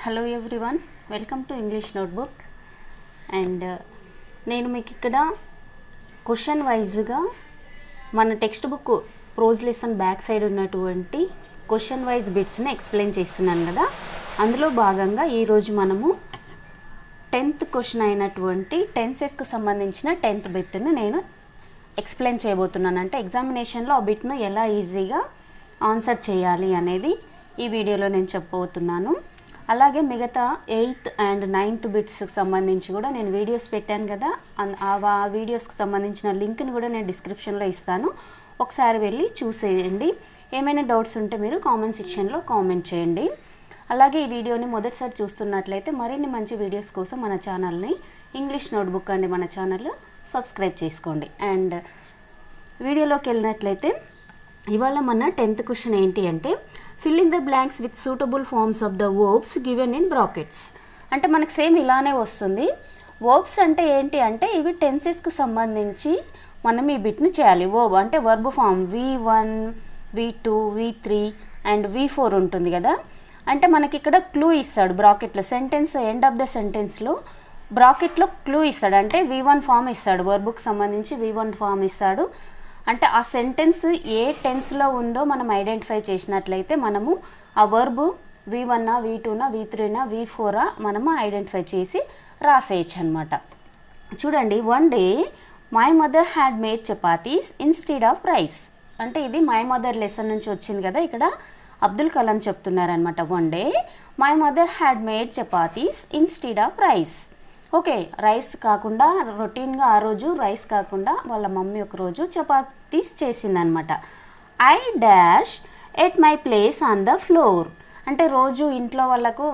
Hello everyone, welcome to English notebook. And నేను మీకు ఇక్కడ క్వశ్చన్ వైజ్గా మన text book prose lesson back side ఉన్నటువంటి క్వశ్చన్ వైజ్ బిట్స్ని ఎక్స్ప్లెయిన్ చేస్తున్నాను కదా. అందులో భాగంగా ఈరోజు మనము 10th క్వశ్చన్ అయినటువంటి టెన్సెస్కి సంబంధించిన 10th బిట్ను నేను ఎక్స్ప్లెయిన్ చేయబోతున్నాను. అంటే ఎగ్జామినేషన్లో ఆ బిట్ను ఎలా ఈజీగా ఆన్సర్ చేయాలి అనేది ఈ వీడియోలో నేను చెప్పబోతున్నాను. అలాగే మిగతా 8th and 9th బిట్స్కి సంబంధించి కూడా నేను వీడియోస్ పెట్టాను కదా, ఆ వీడియోస్కి సంబంధించిన లింక్ని కూడా నేను డిస్క్రిప్షన్లో ఇస్తాను. ఒకసారి వెళ్ళి చూసేయండి. ఏమైనా డౌట్స్ ఉంటే మీరు కామెంట్ సెక్షన్లో కామెంట్ చేయండి. అలాగే ఈ వీడియోని మొదటిసారి చూస్తున్నట్లయితే మరిన్ని మంచి వీడియోస్ కోసం మన ఛానల్ని ఇంగ్లీష్ నోట్బుక్ అండి మన ఛానల్ సబ్స్క్రైబ్ చేసుకోండి. అండ్ వీడియోలోకి వెళ్ళినట్లయితే ఇవాళ మన 10th క్వశ్చన్ ఏంటి అంటే fill in the blanks with suitable forms of the verbs given in brackets. అంటే మనకు సేమ్ ఇలానే వస్తుంది. వర్బ్స్ అంటే ఏంటి అంటే ఇవి టెన్సెస్కి సంబంధించి మనం ఈ బిట్ని చేయాలి. వర్బ్ అంటే verb form V1, V2, V3 and V4 ఉంటుంది కదా. అంటే మనకి ఇక్కడ క్లూ ఇస్తాడు బ్రాకెట్లో, సెంటెన్స్ ఎండ్ ఆఫ్ ద సెంటెన్స్లో బ్రాకెట్లో క్లూ ఇస్తాడు. అంటే V1 ఫామ్ ఇస్తాడు, వర్బ్కి సంబంధించి V1 ఫామ్ ఇస్తాడు. అంటే ఆ సెంటెన్స్ ఏ టెన్స్లో ఉందో మనం ఐడెంటిఫై చేసినట్లయితే మనము ఆ verb V1, V2, V3, V4 మనము ఐడెంటిఫై చేసి రాసేయచ్చు అనమాట. చూడండి, one day my mother had made chapatis instead of rice. అంటే ఇది మై మదర్ లెసన్ నుంచి వచ్చింది కదా. ఇక్కడ అబ్దుల్ కలాం చెప్తున్నారనమాట. One day my mother had made chapatis instead of rice. Okay, rice కాకుండా రొటీన్గా ఆ రోజు రైస్ కాకుండా వాళ్ళ మమ్మీ ఒక రోజు చపాతీస్ చేసిందనమాట. I dash at my place on the floor. అంటే రోజు ఇంట్లో వాళ్ళకు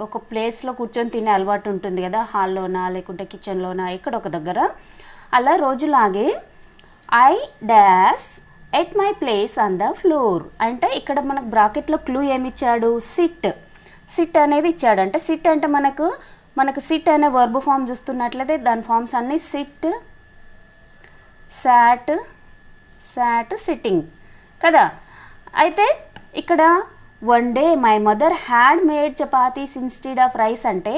ఒక ప్లేస్లో కూర్చొని తినే అలవాటు ఉంటుంది కదా, హాల్లోనా లేకుంటే కిచెన్లోనా ఎక్కడ ఒక దగ్గర. అలా రోజులాగే I dash at my place on the floor. అంటే ఇక్కడ మనకు బ్రాకెట్లో క్లూ ఏమిచ్చాడు? సిట్ అనేది ఇచ్చాడు. అంటే సిట్ అంటే మనకు సిట్ అనే వర్బ్ ఫామ్ చూస్తున్నట్లయితే దాని ఫామ్స్ అన్నీ సిట్, సాట్, సిట్టింగ్ కదా. అయితే ఇక్కడ one day my mother had made chapatis instead of rice అంటే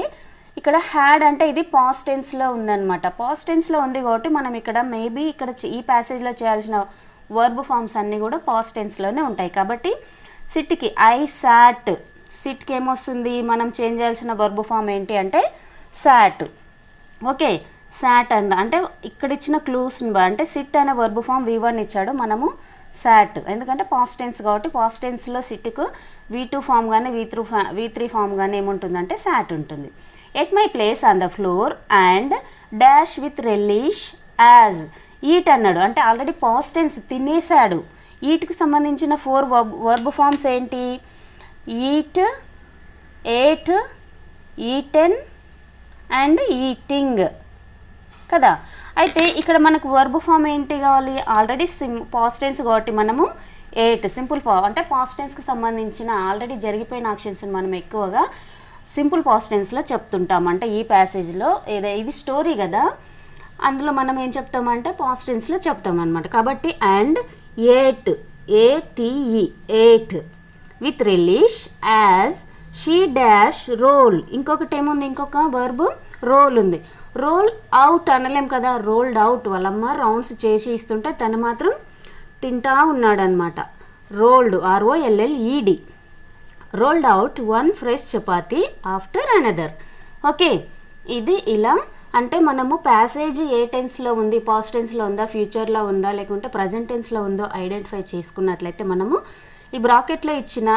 ఇక్కడ హ్యాడ్ అంటే ఇది పాస్ట్ టెన్స్లో ఉందన్నమాట. పాస్ట్ టెన్స్లో ఉంది కాబట్టి మనం ఇక్కడ మేబీ ఇక్కడ ఈ ప్యాసేజ్లో చేయాల్సిన వర్బ్ ఫామ్స్ అన్నీ కూడా పాస్ట్ టెన్స్లోనే ఉంటాయి. కాబట్టి సిట్కి ఐ సాట్, సిట్కి ఏమొస్తుంది? మనం చేంజ్ చేయాల్సిన వర్బ్ ఫామ్ ఏంటి అంటే సాట్. ఓకే, సాట్ అంటే ఇక్కడ ఇచ్చిన క్లూస్ని అంటే సిట్ అనే వర్బ్ ఫామ్ V1 ఇచ్చాడు, మనము సాట్. ఎందుకంటే పాస్ట్ టెన్స్ కాబట్టి పాస్ట్ టెన్స్లో సిట్కు V2 ఫామ్ కానీ V3 ఫామ్ కానీ ఏముంటుందంటే సాట్ ఉంటుంది. At my place on the floor and dash with relish as eat అన్నాడు. అంటే ఆల్రెడీ పాస్ట్ టెన్స్ తినేసాడు. ఈట్కి సంబంధించిన 4 వర్బ్ ఫామ్స్ ఏంటి? Eat, ate, eaten and eating కదా. అయితే ఇక్కడ మనకు వర్బ్ ఫామ్ ఏంటి కావాలి? ఆల్రెడీ పాస్ట్ టెన్స్ కాబట్టి మనము ఏట్ సింపుల్ అంటే పాస్ట్ టెన్స్కి సంబంధించిన ఆల్రెడీ జరిగిపోయిన యాక్షన్స్ని మనం ఎక్కువగా సింపుల్ పాస్ట్ టెన్స్లో చెప్తుంటాం. అంటే ఈ ప్యాసేజ్లో ఇది స్టోరీ కదా, అందులో మనం ఏం చెప్తామంటే పాస్ట్ టెన్స్లో చెప్తామన్నమాట. కాబట్టి and ate, ATE ate with relish as she dash roll. ఇంకొకటి ఏముంది? ఇంకొక వర్బ్ రోల్ ఉంది. రోల్ అవుట్ అనలేం కదా, రోల్డ్ అవుట్. వాళ్ళమ్మ రౌండ్స్ చేసి ఇస్తుంటే తను మాత్రం తింటా ఉన్నాడనమాట. Rolled, ROLLED, rolled out one fresh chapati after another. Okay, ఇది ఇలా అంటే మనము ప్యాసేజ్ ఏ టెన్స్లో ఉంది, పాస్ట్ టెన్స్లో ఉందా, ఫ్యూచర్లో ఉందా, లేకుంటే ప్రజెంట్ టెన్స్లో ఉందో ఐడెంటిఫై చేసుకున్నట్లయితే మనము ఈ బ్రాకెట్లో ఇచ్చిన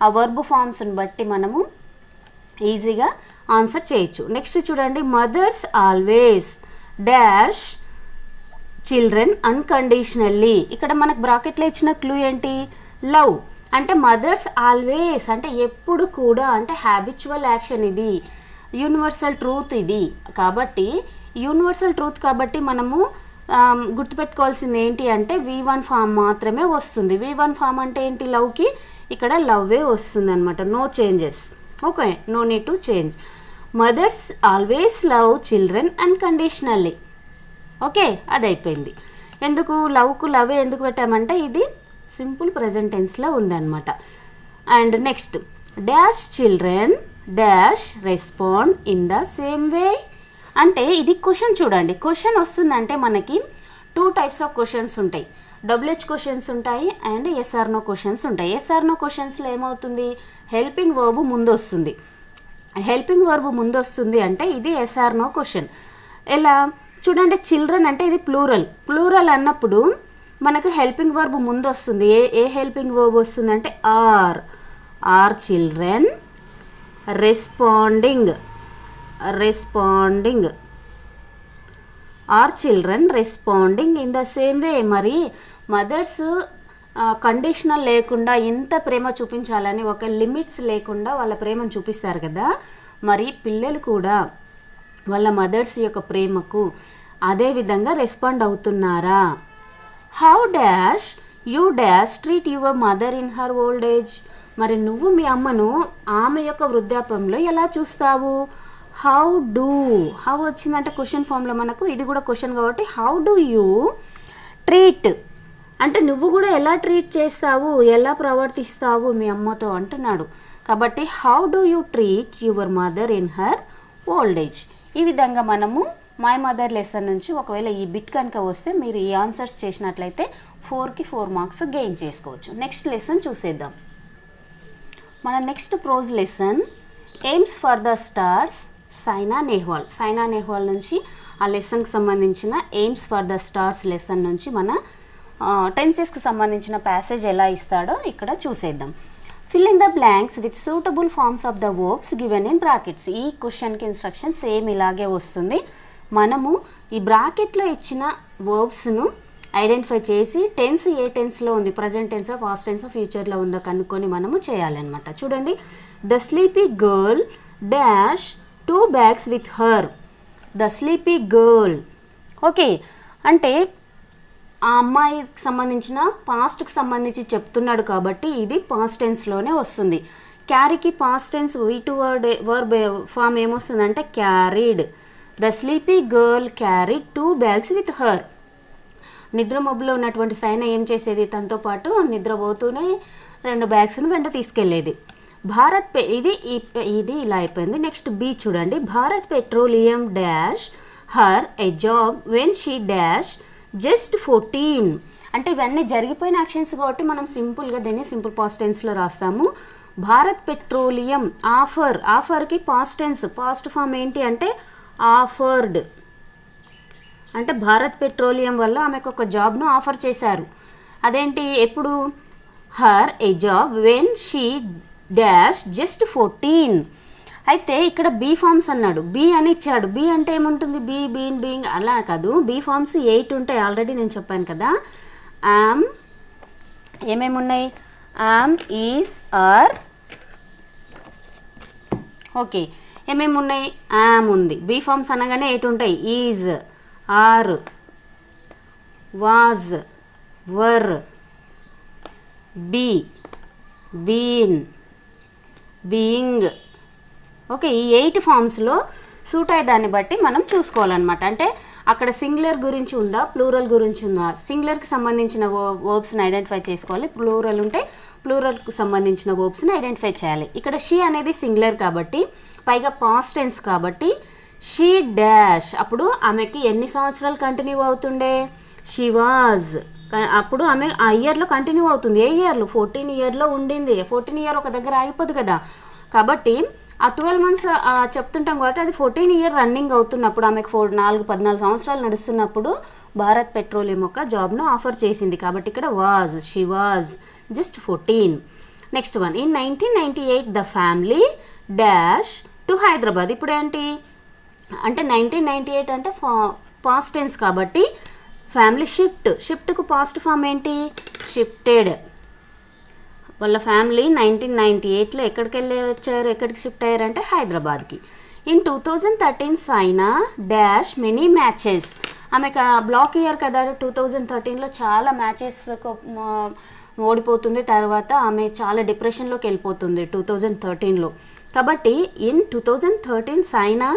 ఆ వర్బ్ ఫామ్స్ని బట్టి మనము ఈజీగా ఆన్సర్ చేయొచ్చు. నెక్స్ట్ చూడండి, mothers always dash children unconditionally. ఇక్కడ మనకు బ్రాకెట్లో ఇచ్చిన క్లూ ఏంటి? లవ్. అంటే మదర్స్ ఆల్వేస్ అంటే ఎప్పుడు కూడా, అంటే హ్యాబిచువల్ యాక్షన్, ఇది యూనివర్సల్ ట్రూత్ ఇది. కాబట్టి యూనివర్సల్ ట్రూత్ కాబట్టి మనము గుర్తుపెట్టుకోవాల్సింది ఏంటి అంటే V1 ఫామ్ మాత్రమే వస్తుంది. V1 ఫామ్ అంటే ఏంటి? లవ్కి ఇక్కడ లవ్వే వస్తుంది అనమాట, no changes. Okay, no need to change. Mothers always love children unconditionally. Okay, అది అయిపోయింది. ఎందుకు లవ్కు లవే ఎందుకు పెట్టామంటే ఇది సింపుల్ ప్రజెంట్ టెన్స్లో ఉందన్నమాట. And next dash children dash respond in the same way. అంటే ఇది క్వశ్చన్ చూడండి, క్వశ్చన్ వస్తుందంటే మనకి 2 టైప్స్ ఆఫ్ క్వశ్చన్స్ ఉంటాయి. WH క్వశ్చన్స్ ఉంటాయి అండ్ SR/No క్వశ్చన్స్ ఉంటాయి. SR/No క్వశ్చన్స్లో ఏమవుతుంది, హెల్పింగ్ వర్బ్ ముందు వస్తుంది. హెల్పింగ్ వర్బ్ ముందు వస్తుంది అంటే ఇది SR/No క్వశ్చన్. ఎలా చూడండి, చిల్డ్రన్ అంటే ఇది ప్లూరల్ అన్నప్పుడు మనకు హెల్పింగ్ వర్బ్ ముందు వస్తుంది. ఏ హెల్పింగ్ వర్బ్ వస్తుంది అంటే are children responding are children responding in the same way. మరి మదర్స్ కండిషనల్ లేకుండా ఎంత ప్రేమ చూపించాలని ఒక లిమిట్స్ లేకుండా వాళ్ళ ప్రేమను చూపిస్తారు కదా, మరి పిల్లలు కూడా వాళ్ళ మదర్స్ యొక్క ప్రేమకు అదే విధంగా రెస్పాండ్ అవుతున్నారా? How dash you dash treat your mother in her old age. మరి నువ్వు మీ అమ్మను ఆమె యొక్క వృద్ధాప్యంలో ఎలా చూస్తావు? హౌ వచ్చిందంటే క్వశ్చన్ ఫామ్లో మనకు ఇది కూడా క్వశ్చన్ కాబట్టి హౌ డూ యూ ట్రీట్ అంటే నువ్వు కూడా ఎలా ట్రీట్ చేస్తావు, ఎలా ప్రవర్తిస్తావు మీ అమ్మతో అంటున్నాడు. కాబట్టి how do you treat your mother in her old age. ఈ విధంగా మనము మై మదర్ లెసన్ నుంచి ఒకవేళ ఈ బిట్ కనుక వస్తే మీరు ఈ ఆన్సర్స్ చేసినట్లయితే 4కి 4 మార్క్స్ గెయిన్ చేసుకోవచ్చు. నెక్స్ట్ లెసన్ చూసేద్దాం. మన next prose lesson aims for the stars Saina Nehwal నుంచి ఆ లెసన్కి సంబంధించిన aims for the stars lesson నుంచి మన టెన్సెస్కి సంబంధించిన ప్యాసేజ్ ఎలా ఇస్తాడో ఇక్కడ చూసేద్దాం. Fill in the blanks with suitable forms of the verbs given in brackets. ఈ క్వశ్చన్కి ఇన్స్ట్రక్షన్ సేమ్ ఇలాగే వస్తుంది. మనము ఈ బ్రాకెట్లో ఇచ్చిన వర్బ్స్ను ఐడెంటిఫై చేసి టెన్స్ ఏ టెన్స్లో ఉంది, ప్రజెంట్ టెన్సా పాస్ట్ టెన్సా ఫ్యూచర్లో ఉందో కనుక్కొని మనము చేయాలన్నమాట. చూడండి, the sleepy girl dash 2 bags with her. The sleepy girl. Okay, అంటే ఆ అమ్మాయికి సంబంధించిన పాస్ట్కి సంబంధించి చెప్తున్నాడు కాబట్టి ఇది పాస్ట్ టెన్స్లోనే వస్తుంది. క్యారీకి past tense V2 verb form ఏమొస్తుందంటే carried. The sleepy girl carried 2 bags with her. నిద్ర మబ్బులో ఉన్నటువంటి సైనా ఏం చేసేది, తనతో పాటు నిద్రపోతూనే 2 బ్యాగ్స్ను వెంట తీసుకెళ్లేది. ఇది ఇలా అయిపోయింది. నెక్స్ట్ బి చూడండి, Bharat petroleum dash her a job when she dash just 14. అంటే ఇవన్నీ జరిగిపోయిన యాక్షన్స్ కాబట్టి మనం సింపుల్గా దీన్ని సింపుల్ పాస్ట్ టెన్స్లో రాస్తాము. భారత్ పెట్రోలియం ఆఫర్కి పాస్ట్ టెన్స్ పాస్ట్ ఫామ్ ఏంటి అంటే ఆఫర్డ్. అంటే భారత్ పెట్రోలియం వల్ల ఆమెకు ఒక జాబ్ను ఆఫర్ చేశారు. అదేంటి, ఎప్పుడు, her A job when she dash just 14. అయితే ఇక్కడ బీ ఫార్మ్స్ అన్నాడు, బీ అని ఇచ్చాడు. బీ అంటే ఏముంటుంది, బీయింగ్ అలా కాదు. బీ ఫార్మ్స్ 8 ఉంటాయి, ఆల్రెడీ నేను చెప్పాను కదా. యామ్ ఏమేమి ఉన్నాయి, యామ్, ఈజ్, ఆర్. ఓకే, ఏమేమి ఉన్నాయి, యామ్ ఉంది. బీ ఫార్మ్స్ అనగానే 8 ఉంటాయి, is, are, was, were, be, been, being. Okay, ఈ 8 ఫామ్స్లో సూట్ అయ్యే దాన్ని బట్టి మనం చూసుకోవాలన్నమాట. అంటే అక్కడ సింగులర్ గురించి ఉందా, ప్లూరల్ గురించి ఉందా, సింగులర్కి సంబంధించిన వర్బ్స్ని ఐడెంటిఫై చేసుకోవాలి. ప్లూరల్ ఉంటే ప్లూరల్కి సంబంధించిన వర్బ్స్ని ఐడెంటిఫై చేయాలి. ఇక్కడ షీ అనేది సింగులర్ కాబట్టి, పైగా పాస్ట్ టెన్స్ కాబట్టి షీ డాష్. అప్పుడు ఆమెకి ఎన్ని సంవత్సరాలు కంటిన్యూ అవుతుండే, షీ వాజ్. అప్పుడు ఆమె ఆ ఇయర్లో కంటిన్యూ అవుతుంది. ఏ ఇయర్లో, 14 ఇయర్లో ఉండింది. 14 ఇయర్ ఒక దగ్గర ఆగిపోదు కదా. కాబట్టి ఆ 12 మంత్స్ చెప్తుంటాం కాబట్టి అది 14 ఇయర్ రన్నింగ్ అవుతున్నప్పుడు, ఆమెకు 14 సంవత్సరాలు నడుస్తున్నప్పుడు భారత్ పెట్రోలియం ఒక జాబ్ను ఆఫర్ చేసింది. కాబట్టి ఇక్కడ was, she was just 14. Next one, in 1998 the family dash to Hyderabad. ఇప్పుడు ఏంటి అంటే 1998 అంటే పాస్ట్ టెన్స్ కాబట్టి ఫ్యామిలీ షిఫ్ట్కు పాస్ట్ ఫామ్ ఏంటి, షిఫ్టెడ్. వాళ్ళ ఫ్యామిలీ 1998లో ఎక్కడికి వచ్చారు, ఎక్కడికి షిఫ్ట్ అయ్యారంటే హైదరాబాద్కి. In 2013 Saina dash many matches. ఆమెకు బ్లాక్ ఇయర్ కదా, 2013లో చాలా మ్యాచెస్ ఓడిపోతుంది. తర్వాత ఆమె చాలా డిప్రెషన్లోకి వెళ్ళిపోతుంది 2013లో. కాబట్టి ఇన్ 2013 సైనా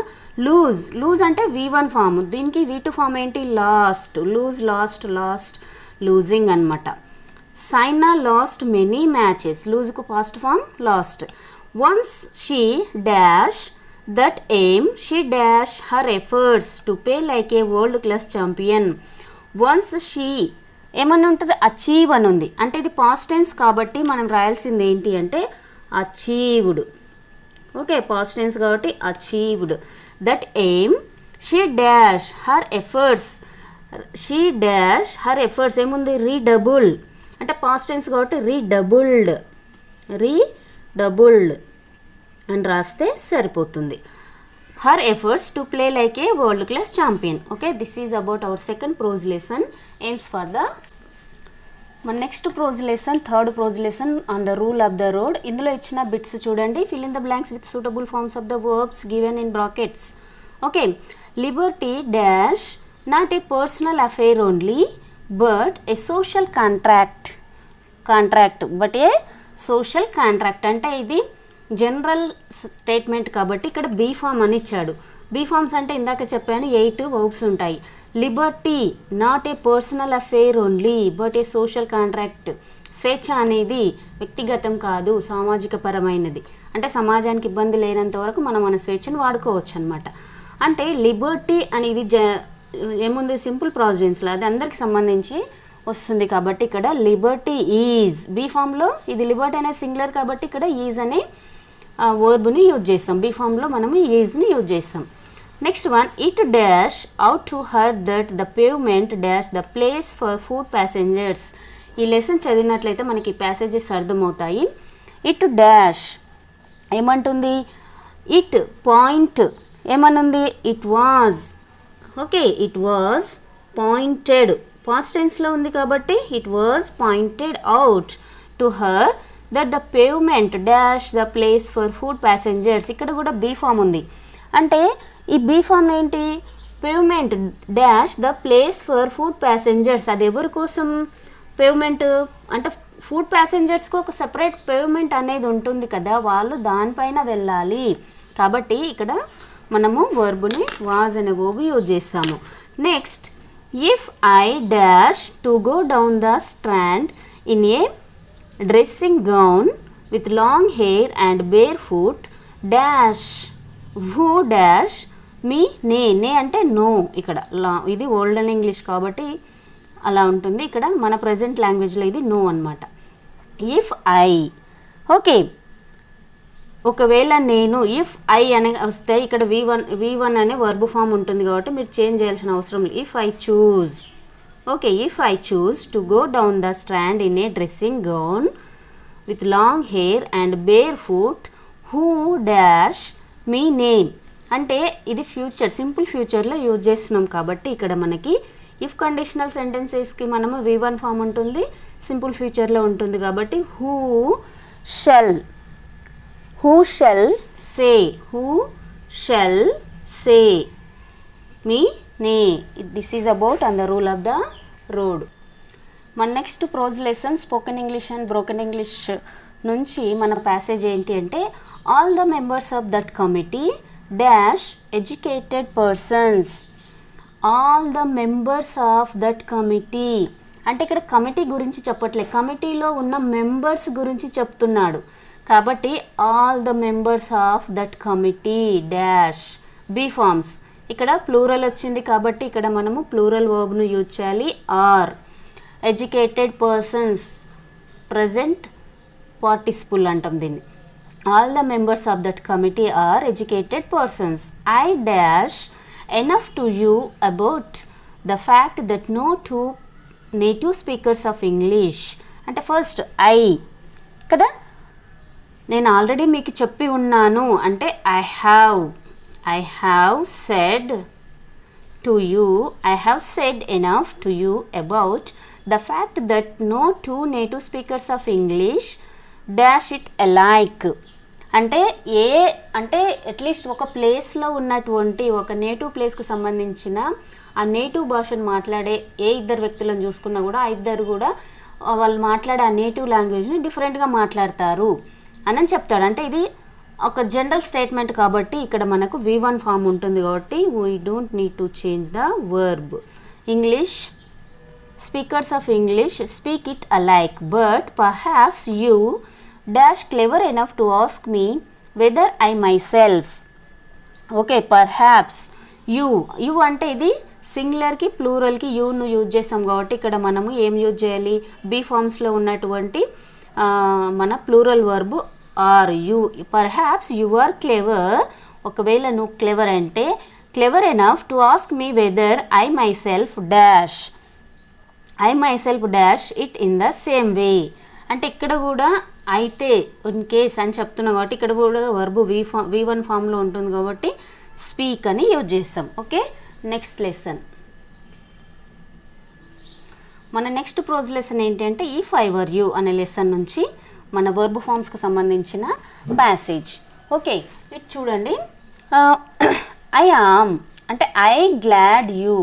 లూజ్ అంటే V1 ఫామ్, దీనికి V2 ఫామ్ ఏంటి, లాస్ట్. లాస్ట్ లూజింగ్ అనమాట. సైనా లాస్ట్ మెనీ మ్యాచెస్, లూజ్కు past form lost. Once she dash that aim, she dash her efforts to play like a world class champion. Once she ఏమన్నా ఉంటుంది, achieve అని ఉంది. అంటే ఇది పాస్ట్ టెన్స్ కాబట్టి మనం రాయాల్సింది ఏంటి అంటే అచీవ్డ్. ఓకే, పాస్ట్ టెన్స్ కాబట్టి achieved. That aim she dash her efforts. She dash her efforts ఏముంది, రీడబుల్. అంటే పాస్ట్ టెన్స్ కాబట్టి రీడబుల్డ్ అని రాస్తే సరిపోతుంది. Her efforts to play like a world class champion. Okay, this is about our second prose lesson. Aims for the మన next prose lesson, third prose lesson on the rule of the road. ఇందులో ఇచ్చిన bits చూడండి. Fill in the blanks with suitable forms of the verbs given in brackets. Okay, liberty dash not a personal affair only but a social contract but a social contract. అంటే ఇది general statement కాబట్టి ఇక్కడ be form అని ఇచ్చాడు. Be forms అంటే ఇందాక చెప్పాను 8 verbs ఉంటాయి. Liberty not a personal affair only but a social contract. స్వేచ్ఛ అనేది వ్యక్తిగతం కాదు, సామాజిక పరమైనది. అంటే సమాజానికి ఇబ్బంది లేనంత వరకు మనం మన స్వేచ్ఛను వాడుకోవచ్చు అనమాట. అంటే లిబర్టీ అనేది ఏముంది, సింపుల్ ప్రాజెన్స్లో అది అందరికి సంబంధించి వస్తుంది కాబట్టి ఇక్కడ లిబర్టీ ఈజ్. బీ ఫామ్లో ఇది లిబర్టీ అనేది సింగులర్ కాబట్టి ఇక్కడ ఈజ్ అనే వర్బ్ని యూజ్ చేస్తాం. బీ ఫామ్లో మనము ఈజ్ని యూజ్ చేస్తాం. Next one, it dash out to her that the pavement dash the place for foot passengers. ఈ లెసన్ చదివినట్లయితే మనకి ప్యాసేజెస్ అర్థమవుతాయి. ఇట్ డాష్ ఏమంటుంది, ఇట్ పాయింట్ ఏమనుంది, it was. Okay, it was pointed, past టెన్స్లో ఉంది కాబట్టి it was pointed out to her that the pavement dash the place for foot passengers. ఇక్కడ కూడా బీ ఫామ్ ఉంది. అంటే ఈ బీ ఫామ్ ఏంటి, pavement dash the place for foot passengers. అది ఎవరి కోసం పేవ్మెంట్ అంటే ఫుడ్ ప్యాసెంజర్స్కి ఒక సపరేట్ పేవ్మెంట్ అనేది ఉంటుంది కదా, వాళ్ళు దానిపైన వెళ్ళాలి కాబట్టి ఇక్కడ మనము వర్బుని వాజ్ అనే వర్బ్ యూజ్ చేస్తాము. Next, if I dash to go down the strand in a dressing gown with long hair and bear foot dash who dash మీ నే అంటే నో. ఇక్కడ ఇది ఓల్డెన్ ఇంగ్లీష్ కాబట్టి అలా ఉంటుంది. ఇక్కడ మన ప్రజెంట్ లాంగ్వేజ్లో ఇది నో అనమాట. ఇఫ్ ఐ, ఓకే, ఒకవేళ నేను, ఇఫ్ ఐ అనే వస్తే ఇక్కడ V1 అనే వర్బ్ ఫామ్ ఉంటుంది కాబట్టి మీరు చేంజ్ చేయాల్సిన అవసరం లేదు. If I choose, okay, if I choose to go down the strand in a dressing gown with long hair and bear foot who dash me name. అంటే ఇది ఫ్యూచర్, సింపుల్ ఫ్యూచర్లో use చేస్తున్నాం కాబట్టి ఇక్కడ మనకి ఇఫ్ కండిషనల్ సెంటెన్సెస్కి మనము V1 form ఉంటుంది, simple ఫ్యూచర్లో ఉంటుంది కాబట్టి who shall say me nay. This is about on the rule of the road. మన next prose lesson spoken English and broken English నుంచి మన ప్యాసేజ్ ఏంటి అంటే all the members of that committee dash educated persons. All the members of that committee అంటే ఇక్కడ committee గురించి చెప్పట్లేదు, కమిటీలో ఉన్న మెంబర్స్ గురించి చెప్తున్నాడు కాబట్టి all the members of that committee dash be forms. ఇక్కడ ప్లూరల్ వచ్చింది కాబట్టి ఇక్కడ మనము ప్లూరల్ వర్బ్ను యూజ్ చేయాలి. Are educated persons, present participle అంటాం దీన్ని. All the members of that committee are educated persons. I dash enough to you about the fact that no two native speakers of English. అంటే first I కదా, నేను already మీకు చెప్పి ఉన్నాను అంటే I have said enough to you about the fact that no two native speakers of English dash it alike. అంటే at least ఒక ప్లేస్లో ఉన్నటువంటి ఒక నేటివ్ ప్లేస్కు సంబంధించిన ఆ నేటివ్ భాషను మాట్లాడే ఏ ఇద్దరు వ్యక్తులను చూసుకున్నా కూడా ఆ ఇద్దరు కూడా వాళ్ళు మాట్లాడే ఆ నేటివ్ లాంగ్వేజ్ని డిఫరెంట్గా మాట్లాడతారు అని చెప్తాడు. అంటే ఇది ఒక జనరల్ స్టేట్మెంట్ కాబట్టి ఇక్కడ మనకు V1 ఫామ్ ఉంటుంది కాబట్టి we don't need to change the verb. English speakers of English speak it alike but perhaps you dash clever enough to ask me whether I myself. Okay, perhaps you అంటే ఇది సింగులర్కి ప్లూరల్కి యూను use చేస్తాం కాబట్టి ఇక్కడ మనము ఏం use చేయాలి, be ఫార్మ్స్లో ఉన్నటువంటి మన plural verb are you. Perhaps you are clever, ఒకవేళ నువ్వు క్లెవర్ అంటే clever enough to ask me whether I myself dash it in the same way. అంటే ఇక్కడ కూడా అయితే ఇన్ కేస్ అని చెప్తున్నాం కాబట్టి ఇక్కడ కూడా వర్బు V1 ఫామ్లో ఉంటుంది కాబట్టి స్పీక్ అని యూజ్ చేస్తాం. Okay, next lesson. మన నెక్స్ట్ ప్రోజ్ లెసన్ ఏంటి అంటే ఇఫ్ ఐ వర్ యూ అనే లెసన్ నుంచి మన వర్బ్ ఫామ్స్కి సంబంధించిన ప్యాసేజ్. ఓకే, ఇటు చూడండి. ఐ ఆమ్ అంటే ఐ గ్లాడ్ యూ.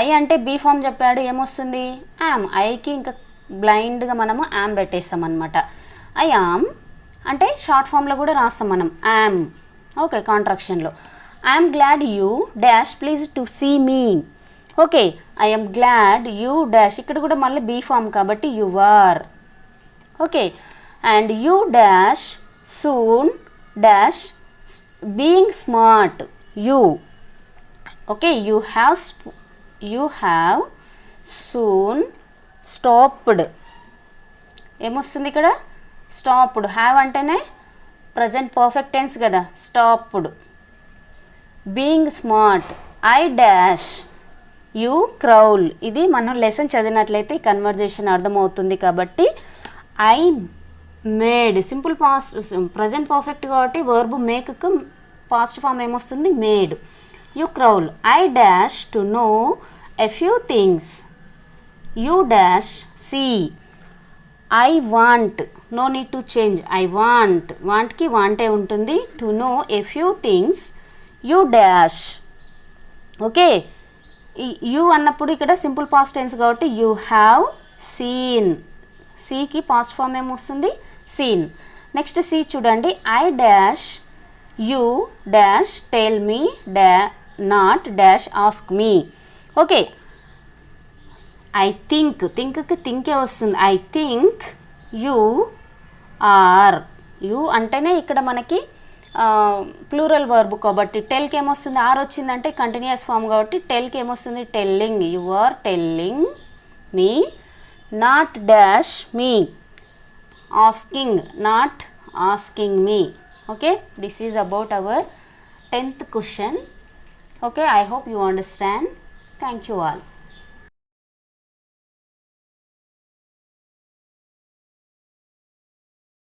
ఐ అంటే బీ ఫామ్ చెప్పాడు, ఏమొస్తుంది యామ్. ఐకి ఇంకా బ్లైండ్గా మనము యామ్ పెట్టేస్తాం అనమాట. ఐ ఆమ్ అంటే షార్ట్ ఫామ్లో కూడా రాస్తాం మనం యామ్. ఓకే, కాంట్రాక్షన్లో I'm glad you dash please to see me. Okay, I'm glad you dash ఇక్కడ కూడా మళ్ళీ బీ ఫామ్ కాబట్టి you are. Okay, and you dash soon dash being smart you. Okay, you have soon stopped. ఏమొస్తుంది ఇక్కడ stopped. Have అంటేనే present perfect tense కదా, stopped. Being smart I dash you crawl. ఇది మనం లెసన్ చదివినట్లయితే ఈ conversation అర్థమవుతుంది కాబట్టి I made simple past present perfect కాబట్టి వర్బ్ మేక్కు పాస్ట్ ఫామ్ ఏమొస్తుంది made. You crawl I dash to know a few things you dash see. I want no need to change I వాంట్కి వాంటే ఉంటుంది. To know a few things you dash. Okay, you అన్నప్పుడు ఇక్కడ simple past tense కాబట్టి you have seen. సీకి past form ఏమొస్తుంది seen. Next C చూడండి. I dash you dash tell me not dash ask me. Okay, I థింక్కి థింకే వస్తుంది. I think you are. You అంటేనే ఇక్కడ మనకి ప్లూరల్ వర్బ్ కాబట్టి టెల్కి ఏమొస్తుంది ఆర్ వచ్చిందంటే కంటిన్యూస్ ఫామ్ కాబట్టి టెల్కి ఏమొస్తుంది telling. You are telling me not dash me. Asking not asking me. Okay, this is about our 10th question. Okay, I hope you understand. Thank you all.